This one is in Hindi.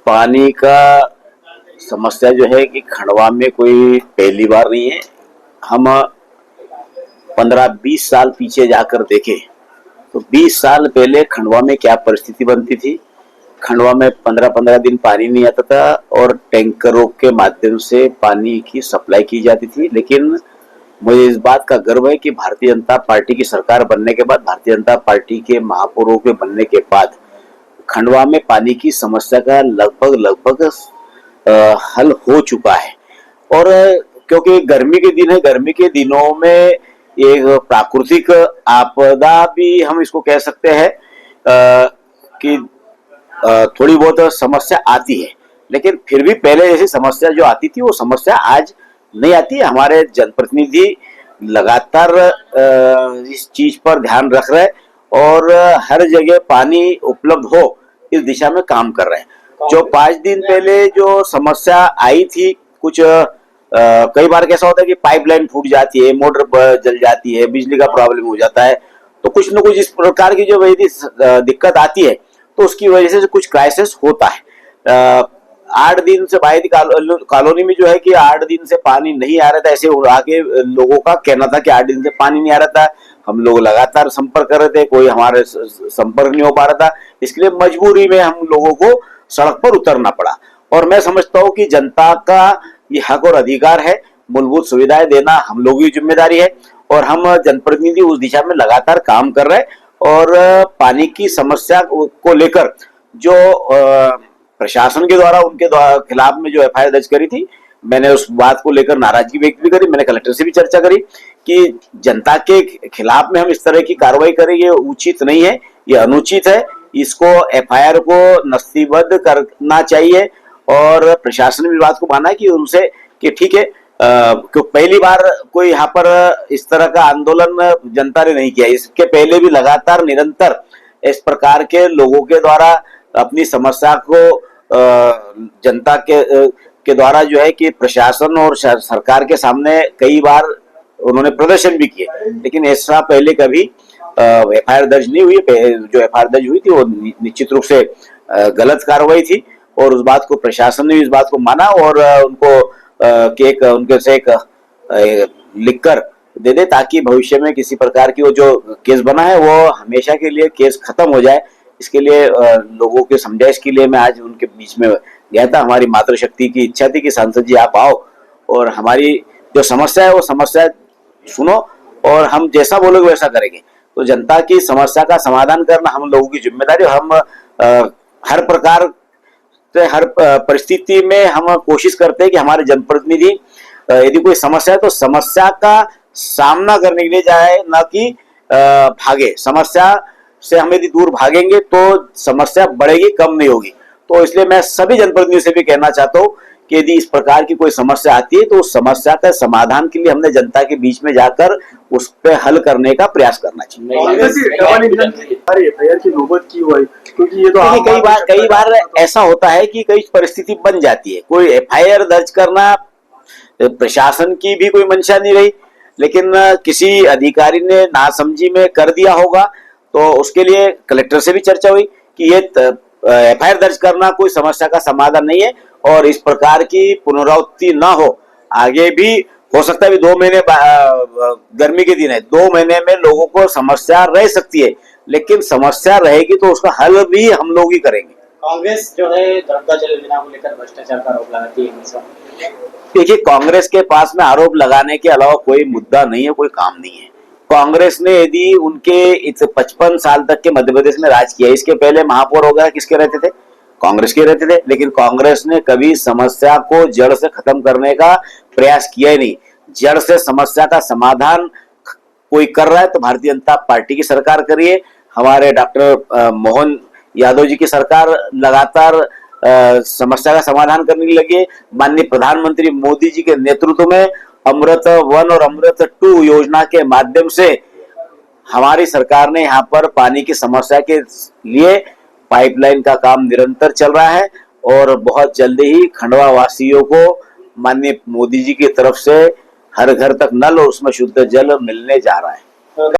पानी का समस्या जो है कि खंडवा में कोई पहली बार नहीं है। हम 15-20 साल पीछे जाकर देखें तो 20 साल पहले खंडवा में क्या परिस्थिति बनती थी। खंडवा में 15-15 दिन पानी नहीं आता था और टैंकरों के माध्यम से पानी की सप्लाई की जाती थी। लेकिन मुझे इस बात का गर्व है कि भारतीय जनता पार्टी की सरकार बनने के बाद, भारतीय जनता पार्टी के महापौरों के बनने के बाद खंडवा में पानी की समस्या का लगभग हल हो चुका है। और क्योंकि गर्मी के दिन है, गर्मी के दिनों में एक प्राकृतिक आपदा भी हम इसको कह सकते हैं कि थोड़ी बहुत समस्या आती है, लेकिन फिर भी पहले जैसी समस्या जो आती थी वो समस्या आज नहीं आती है। हमारे जनप्रतिनिधि लगातार इस चीज पर ध्यान रख रहे हैं और हर जगह पानी उपलब्ध हो इस दिशा में काम कर रहे हैं। जो 5 दिन पहले जो समस्या आई थी, कुछ कई बार कैसा होता है कि पाइपलाइन फूट जाती है, मोटर जल जाती है, बिजली का प्रॉब्लम हो जाता है, तो कुछ न कुछ इस प्रकार की जो दिक्कत आती है तो उसकी वजह से कुछ क्राइसिस होता है। 8 दिन से बायदी कॉलोनी में जो है कि 8 दिन से पानी नहीं आ रहा था, ऐसे आगे लोगों का कहना था कि 8 दिन से पानी नहीं आ रहा था। हम लोग लगातार संपर्क कर रहे थे, कोई हमारे संपर्क नहीं हो पा रहा था। इसके लिए मजबूरी में हम लोगों को सड़क पर उतरना पड़ा। और मैं समझता हूँ कि जनता का ये हक और अधिकार है, मूलभूत सुविधाएं देना हम लोगों की जिम्मेदारी है और हम जनप्रतिनिधि उस दिशा में लगातार काम कर रहे हैं। और पानी की समस्या को लेकर जो प्रशासन के द्वारा उनके खिलाफ में जो एफआईआर दर्ज करी थी, मैंने उस बात को लेकर नाराजगी व्यक्त भी करी। मैंने कलेक्टर से भी चर्चा करी कि जनता के खिलाफ में हम इस तरह की कार्रवाई करें, ये उचित नहीं है, ये अनुचित है। इसको एफआईआर को नस्तीबद्ध करना चाहिए और प्रशासन ने भी बात को माना कि उनसे कि ठीक है, क्यों पहली बार कोई यहाँ पर इस तरह का आंदोलन जनता ने नहीं किया। इसके पहले भी लगातार निरंतर इस प्रकार के लोगों के द्वारा अपनी समस्या को जनता के द्वारा जो है कि प्रशासन और सरकार के सामने कई बार उन्होंने प्रदर्शन भी किए, लेकिन ऐसा पहले कभी एफआईआर दर्ज नहीं हुई। जो एफआईआर दर्ज हुई थी वो निश्चित रूप से गलत कार्रवाई थी और उस बात को प्रशासन ने इस बात को माना और उनको उनके से एक लिखकर दे दे ताकि भविष्य में किसी प्रकार की वो जो केस बना है वो हमेशा के लिए केस खत्म हो जाए। इसके लिए लोगों के समझाइश के लिए मैं आज उनके बीच में गया था। हमारी मातृशक्ति की इच्छा थी कि सांसद जी आप आओ और हमारी जो समस्या है वो समस्या सुनो और हम जैसा बोलोगे वैसा करेंगे। तो जनता की समस्या का समाधान करना हम लोगों की जिम्मेदारी है। हम हर प्रकार से हर परिस्थिति में हम कोशिश करते हैं कि हमारे जनप्रतिनिधि यदि कोई समस्या है तो समस्या का सामना करने के लिए जाए, ना कि भागे। समस्या से हम यदि दूर भागेंगे तो समस्या बढ़ेगी, कम नहीं होगी। तो इसलिए मैं सभी जनप्रतिनिधियों से भी कहना चाहता हूँ कि यदि इस प्रकार की कोई समस्या आती है तो उस समस्या का समाधान के लिए हमने जनता के बीच में जाकर उस पर हल करने का प्रयास करना चाहिए। क्योंकि ये तो कई बार ऐसा होता है कि कई परिस्थिति बन जाती है। कोई एफआईआर दर्ज करना प्रशासन की भी कोई मंशा नहीं रही, लेकिन किसी अधिकारी ने नासमझी में कर दिया होगा, तो उसके लिए कलेक्टर से भी चर्चा हुई कि ये एफआईआर दर्ज करना कोई समस्या का समाधान नहीं है और इस प्रकार की पुनरावृत्ति ना हो। आगे भी हो सकता है 2 महीने गर्मी के दिन है, 2 महीने में लोगों को समस्या रह सकती है, लेकिन समस्या रहेगी तो उसका हल भी हम लोग ही करेंगे। कांग्रेस जो है गंगा जल योजना को लेकर भ्रष्टाचार का आरोप लगाती है। देखिए, कांग्रेस के पास में आरोप लगाने के अलावा कोई मुद्दा नहीं है, कोई काम नहीं है। कांग्रेस ने यदि उनके 55 साल तक के मध्य प्रदेश में राज किया, इसके पहले महापौर वगैरह किसके रहते थे? कांग्रेस के रहते थे। लेकिन कांग्रेस ने कभी समस्या को जड़ से खत्म करने का प्रयास किया ही नहीं। जड़ से समस्या का समाधान कोई कर रहा है तो भारतीय जनता पार्टी की सरकार करिए। हमारे डॉक्टर मोहन यादव जी की सरकार लगातार समस्या का समाधान करने की लगी है। माननीय प्रधानमंत्री मोदी जी के नेतृत्व में अमृत 1 और अमृत 2 योजना के माध्यम से हमारी सरकार ने यहाँ पर पानी की समस्या के लिए पाइपलाइन का काम निरंतर चल रहा है और बहुत जल्दी ही खंडवा वासियों को माननीय मोदी जी की तरफ से हर घर तक नल और उसमें शुद्ध जल मिलने जा रहा है।